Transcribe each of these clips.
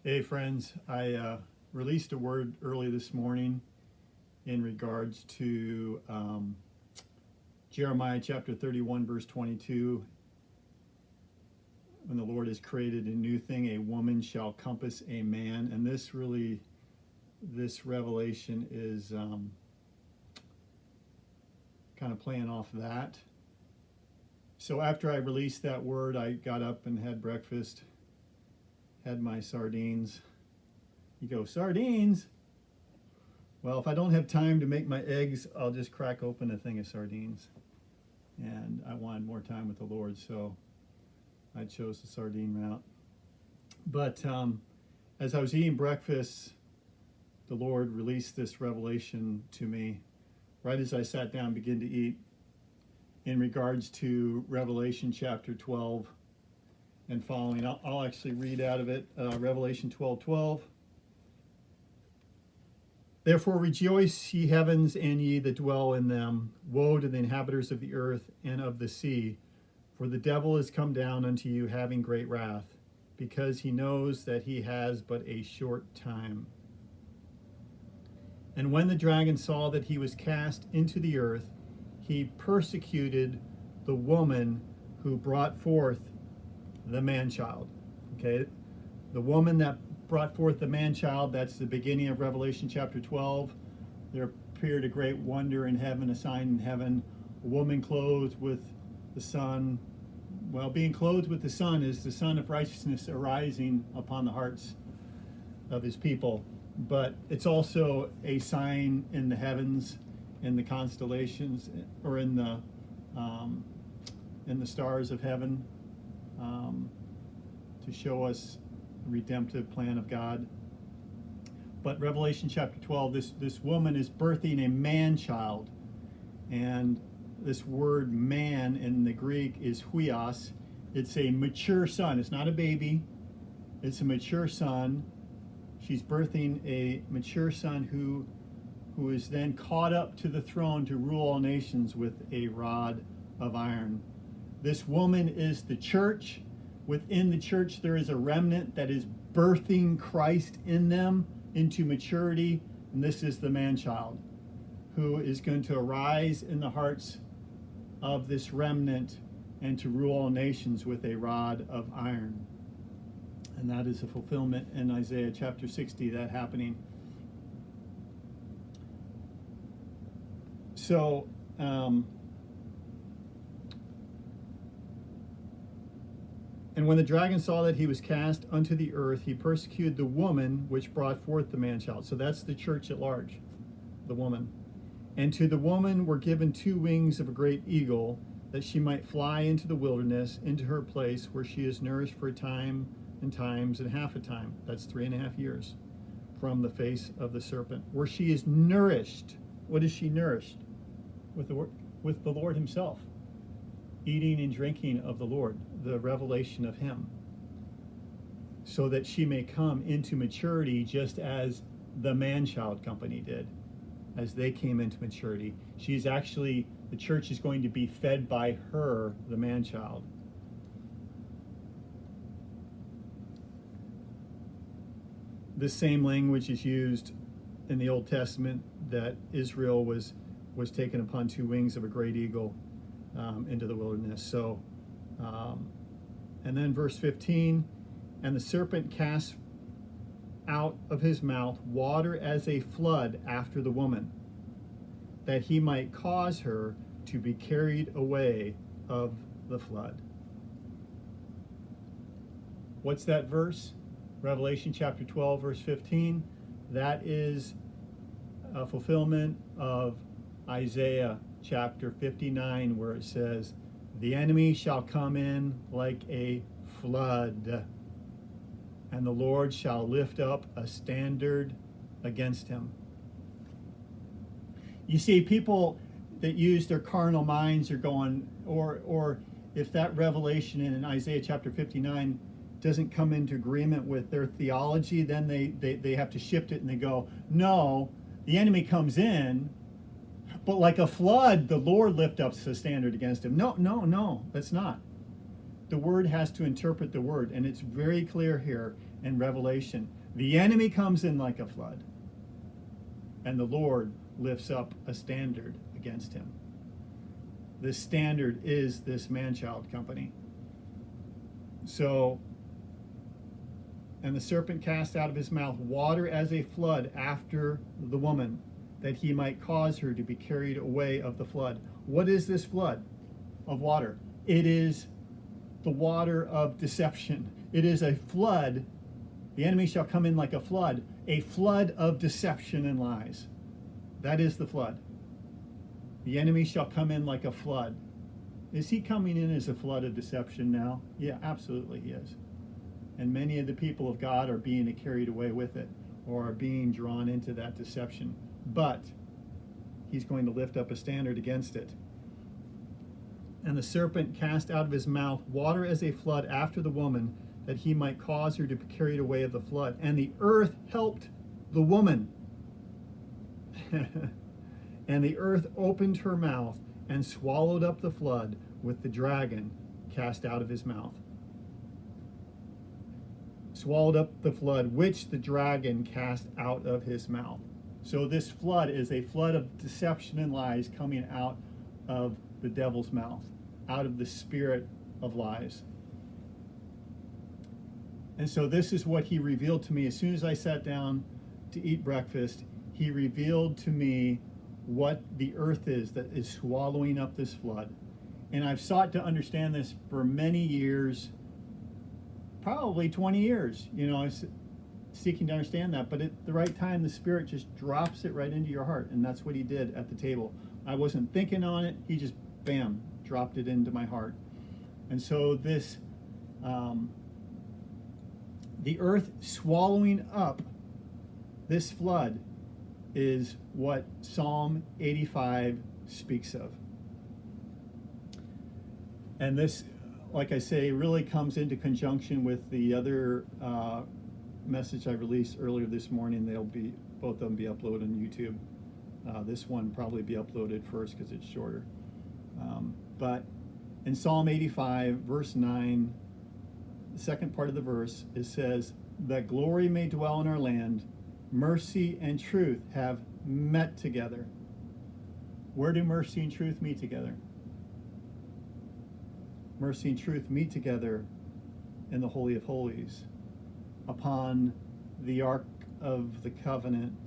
Hey friends, I released a word early this morning in regards to Jeremiah chapter 31 verse 22. When the Lord has created a new thing, a woman shall compass a man. And this revelation is kind of playing off that. So after I released that word, I got up and had breakfast, had my sardines. You go, sardines? Well, if I don't have time to make my eggs, I'll just crack open a thing of sardines. And I wanted more time with the Lord, so I chose the sardine route. But as I was eating breakfast, the Lord released this revelation to me right as I sat down and began to eat in regards to Revelation chapter 12 and following. I'll actually read out of it, Revelation 12:12. Therefore rejoice, ye heavens, and ye that dwell in them. Woe to the inhabitants of the earth and of the sea, for the devil is come down unto you, having great wrath, because he knows that he has but a short time. And when the dragon saw that he was cast into the earth, he persecuted the woman who brought forth the man-child. Okay, the woman that brought forth the man-child, that's the beginning of Revelation chapter 12. There appeared a great wonder in heaven, a sign in heaven, a woman clothed with the sun. Well, being clothed with the sun is the sun of righteousness arising upon the hearts of his people. But it's also a sign in the heavens, in the constellations, or in the stars of heaven, to show us the redemptive plan of God. But Revelation chapter 12, this woman is birthing a man-child, and this word man in the Greek is huios. It's a mature son. It's not a baby. It's a mature son. She's birthing a mature son who is then caught up to the throne to rule all nations with a rod of iron. This woman is the church. Within the church, there is a remnant that is birthing Christ in them into maturity. And this is the man-child who is going to arise in the hearts of this remnant and to rule all nations with a rod of iron. And that is a fulfillment in Isaiah chapter 60, that happening. So, and when the dragon saw that he was cast unto the earth, he persecuted the woman which brought forth the man-child. So that's the church at large, the woman. And to the woman were given 2 wings of a great eagle, that she might fly into the wilderness, into her place where she is nourished for a time and times and half a time. That's 3.5 years from the face of the serpent, where she is nourished. What is she nourished? With the Lord himself, eating and drinking of the Lord, the revelation of him, so that she may come into maturity just as the man-child company did, as they came into maturity. She's actually, the church is going to be fed by her, the man-child. This same language is used in the Old Testament, that Israel was taken upon 2 wings of a great eagle into the wilderness. So, and then verse 15, and the serpent cast out of his mouth water as a flood after the woman, that he might cause her to be carried away of the flood. What's that verse? Revelation chapter 12, verse 15. That is a fulfillment of Isaiah chapter 59, where it says, the enemy shall come in like a flood, and the Lord shall lift up a standard against him. You see, people that use their carnal minds are going, or if that revelation in Isaiah chapter 59 doesn't come into agreement with their theology, then they have to shift it and they go, no, the enemy comes in, but like a flood, the Lord lift up a standard against him. No, that's not. the Word has to interpret the Word, and it's very clear here in Revelation. The enemy comes in like a flood, and the Lord lifts up a standard against him. This standard is this man-child company. So, and the serpent cast out of his mouth water as a flood after the woman, that he might cause her to be carried away of the flood. What is this flood of water? It is the water of deception. It is a flood. The enemy shall come in like a flood of deception and lies. That is the flood. The enemy shall come in like a flood. Is he coming in as a flood of deception now? Yeah, absolutely he is. And many of the people of God are being carried away with it, or are being drawn into that deception. But he's going to lift up a standard against it. And the serpent cast out of his mouth water as a flood after the woman, that he might cause her to be carried away of the flood. And the earth helped the woman. And the earth opened her mouth and swallowed up the flood with the dragon cast out of his mouth. Swallowed up the flood which the dragon cast out of his mouth. So this flood is a flood of deception and lies coming out of the devil's mouth, out of the spirit of lies. And so this is what he revealed to me as soon as I sat down to eat breakfast. He revealed to me what the earth is that is swallowing up this flood. And I've sought to understand this for many years, probably 20 years. You know, I was seeking to understand that, but at the right time, the Spirit just drops it right into your heart. And that's what he did at the table. I wasn't thinking on it. He just, bam, dropped it into my heart. And so this, the earth swallowing up this flood is what Psalm 85 speaks of. And this, like I say, really comes into conjunction with the other message I released earlier this morning. They'll be, both of them be uploaded on YouTube. This one probably be uploaded first because it's shorter. But in Psalm 85, verse 9, the second part of the verse, it says, that glory may dwell in our land, mercy and truth have met together. Where do mercy and truth meet together? Mercy and truth meet together in the Holy of Holies, upon the Ark of the Covenant,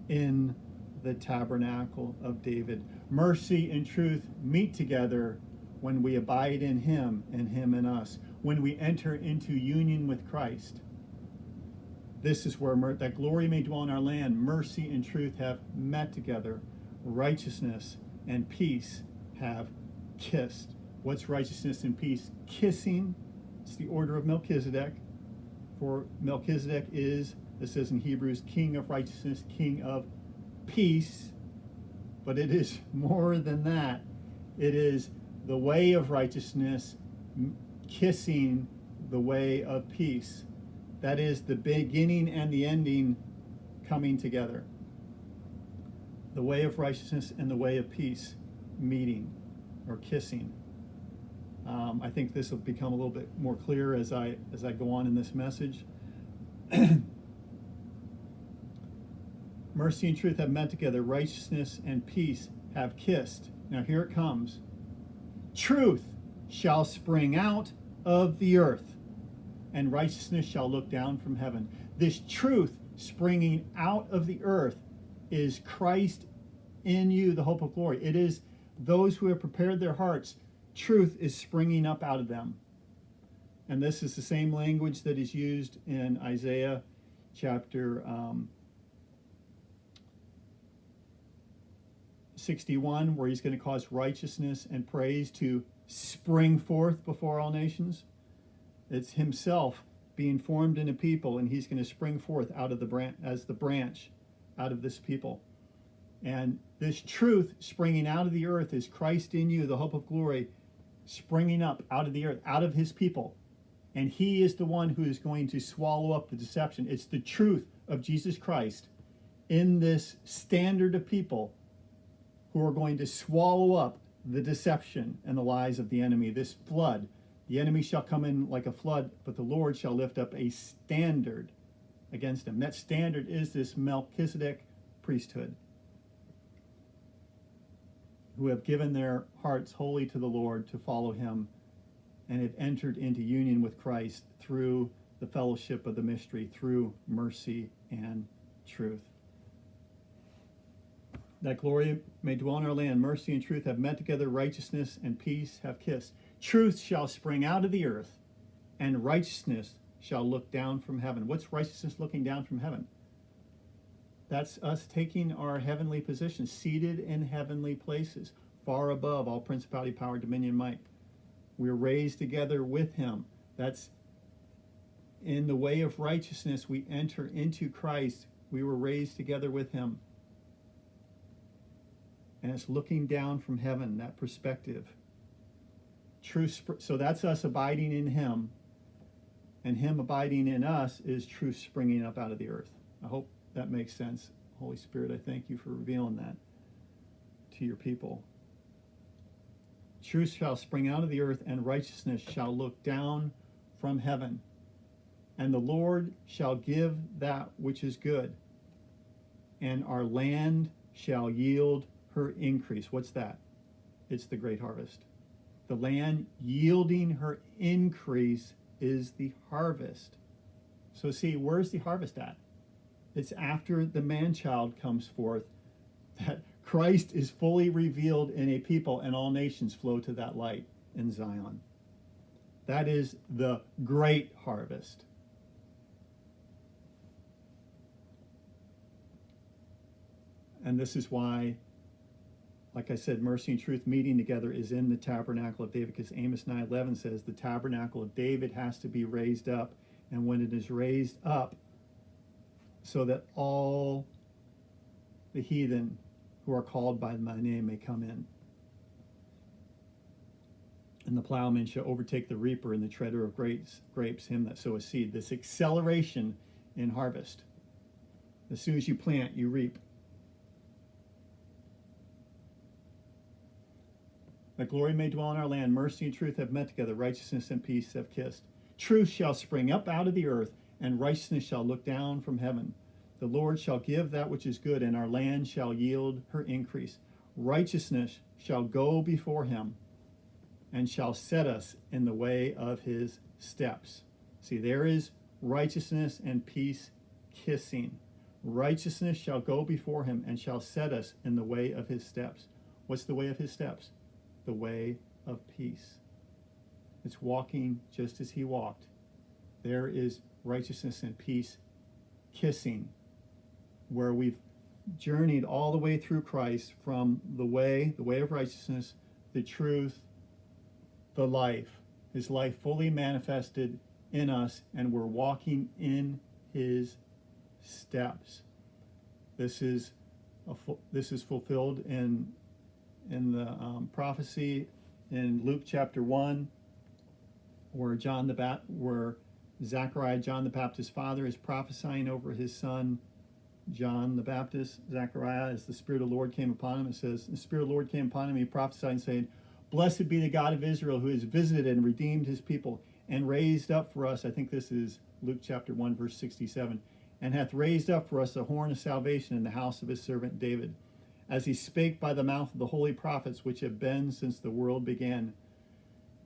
in the tabernacle of David. Mercy and truth meet together when we abide in him and him in us, when we enter into union with Christ. This is where that glory may dwell in our land. Mercy and truth have met together. Righteousness and peace have kissed. What's righteousness and peace? Kissing. It's the order of Melchizedek. For Melchizedek is, it says in Hebrews, king of righteousness, king of peace. But it is more than that. It is the way of righteousness kissing the way of peace. That is the beginning and the ending coming together. The way of righteousness and the way of peace meeting or kissing. I think this will become a little bit more clear as I go on in this message. Mercy and truth have met together. Righteousness and peace have kissed. Now here it comes. Truth shall spring out of the earth, and righteousness shall look down from heaven. This truth springing out of the earth is Christ in you, the hope of glory. It is those who have prepared their hearts. Truth is springing up out of them. And this is the same language that is used in Isaiah chapter 61, where he's going to cause righteousness and praise to spring forth before all nations. It's himself being formed in a people, and he's going to spring forth out of the branch, as the branch out of this people. And this truth springing out of the earth is Christ in you, the hope of glory, springing up out of the earth, out of his people. And he is the one who is going to swallow up the deception. It's the truth of Jesus Christ in this standard of people who are going to swallow up the deception and the lies of the enemy, this flood The enemy shall come in like a flood, but the Lord shall lift up a standard against him. That standard is this Melchizedek priesthood, who have given their hearts wholly to the Lord to follow him and have entered into union with Christ through the fellowship of the mystery, through mercy and truth. That glory may dwell in our land. Mercy and truth have met together. Righteousness and peace have kissed. Truth shall spring out of the earth, and righteousness shall look down from heaven. What's righteousness looking down from heaven? That's us taking our heavenly position, seated in heavenly places, far above all principality, power, dominion, might. We're raised together with him. That's in the way of righteousness. We enter into Christ. We were raised together with him. And it's looking down from heaven, that perspective. So that's us abiding in him, and him abiding in us is truth springing up out of the earth. I hope that makes sense. Holy Spirit, I thank you for revealing that to your people. Truth shall spring out of the earth, and righteousness shall look down from heaven. And the Lord shall give that which is good, and our land shall yield her increase. What's that? It's the great harvest. The land yielding her increase is the harvest. So see, where's the harvest at? It's after the man-child comes forth, that Christ is fully revealed in a people, and all nations flow to that light in Zion. That is the great harvest. And this is why, like I said, mercy and truth meeting together is in the tabernacle of David, because Amos 9:11 says the tabernacle of David has to be raised up, and when it is raised up, so that all the heathen who are called by my name may come in. And the plowman shall overtake the reaper, and the treader of grapes him that soweth seed. This acceleration in harvest. As soon as you plant, you reap. That glory may dwell in our land. Mercy and truth have met together. Righteousness and peace have kissed. Truth shall spring up out of the earth, and righteousness shall look down from heaven. The Lord shall give that which is good, and our land shall yield her increase. Righteousness shall go before him, and shall set us in the way of his steps. See, there is righteousness and peace kissing. Righteousness shall go before him, and shall set us in the way of his steps. What's the way of his steps? The way of peace. It's walking just as he walked. There is righteousness and peace kissing, where we've journeyed all the way through Christ from the way of righteousness, the truth, the life, his life fully manifested in us, and we're walking in his steps. This is fulfilled in the prophecy in Luke chapter 1, where Zechariah, John the Baptist's father, is prophesying over his son John the Baptist. Zechariah, as the Spirit of the Lord came upon him, it says, the Spirit of the Lord came upon him, he prophesied saying, "Blessed be the God of Israel, who has visited and redeemed his people, and raised up for us," I think this is Luke chapter 1, verse 67, "and hath raised up for us a horn of salvation in the house of his servant David, as he spake by the mouth of the holy prophets which have been since the world began,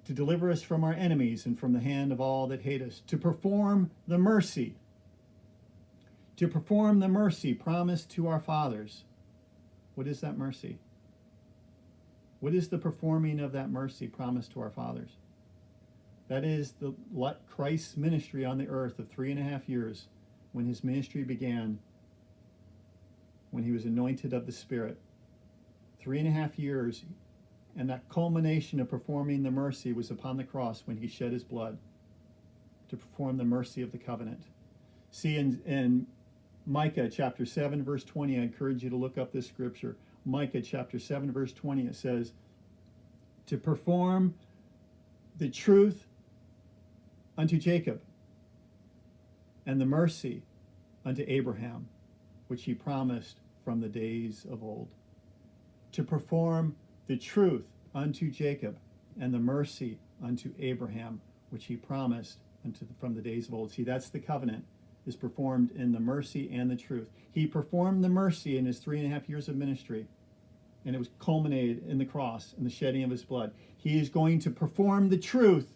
to deliver us from our enemies and from the hand of all that hate us, to perform the mercy promised to our fathers." What is that mercy? What is the performing of that mercy promised to our fathers? That is Christ's ministry on the earth of 3.5 years, when his ministry began, when he was anointed of the Spirit. 3.5 years, and that culmination of performing the mercy was upon the cross when he shed his blood to perform the mercy of the covenant. See, in Micah chapter 7, verse 20, I encourage you to look up this scripture. Micah chapter 7, verse 20, it says, to perform the truth unto Jacob and the mercy unto Abraham, which he promised from the days of old. To perform the truth unto Jacob and the mercy unto Abraham, which he promised from the days of old. See, that's the covenant, is performed in the mercy and the truth. He performed the mercy in his 3.5 years of ministry, and it was culminated in the cross and the shedding of his blood. He is going to perform the truth.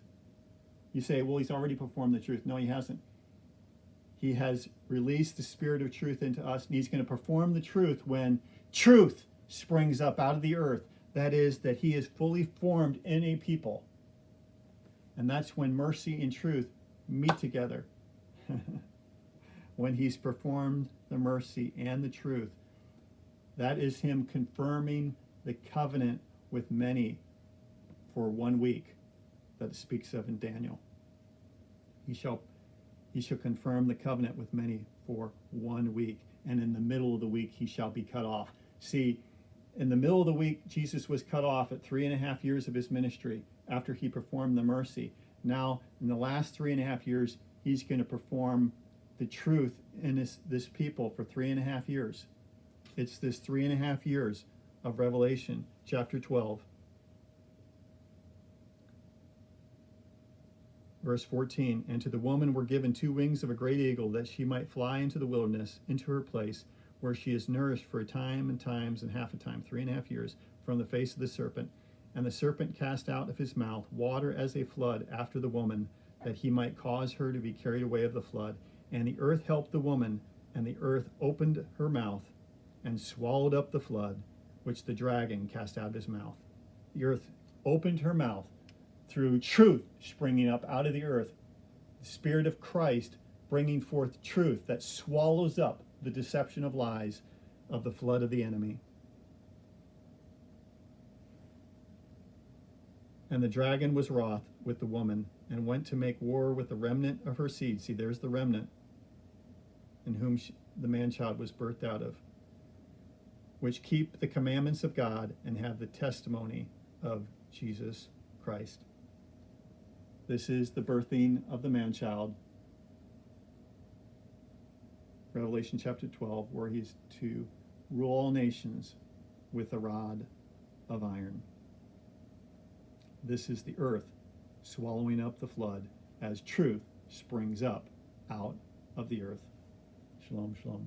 You say, well, he's already performed the truth. No, he hasn't. He has released the Spirit of truth into us, and he's going to perform the truth when truth springs up out of the earth. That is, that he is fully formed in a people. And that's when mercy and truth meet together. When he's performed the mercy and the truth, that is him confirming the covenant with many for 1 week that it speaks of in Daniel. He shall confirm the covenant with many for 1 week, and in the middle of the week he shall be cut off. See, in the middle of the week, Jesus was cut off at 3.5 years of his ministry after he performed the mercy. Now, in the last 3.5 years, he's going to perform the truth in this people for 3.5 years. It's this 3.5 years of Revelation, chapter 12. Verse 14, and to the woman were given 2 wings of a great eagle, that she might fly into the wilderness, into her place, where she is nourished for a time and times and half a time, 3.5 years, from the face of the serpent. And the serpent cast out of his mouth water as a flood after the woman, that he might cause her to be carried away of the flood. And the earth helped the woman, and the earth opened her mouth and swallowed up the flood, which the dragon cast out of his mouth. The earth opened her mouth through truth springing up out of the earth, the Spirit of Christ bringing forth truth that swallows up the deception of lies of the flood of the enemy. And the dragon was wroth with the woman, and went to make war with the remnant of her seed. See, there's the remnant in whom the man-child was birthed out of, which keep the commandments of God and have the testimony of Jesus Christ. This is the birthing of the man-child, Revelation chapter 12, where he's to rule all nations with a rod of iron. This is the earth swallowing up the flood as truth springs up out of the earth. Shalom, shalom.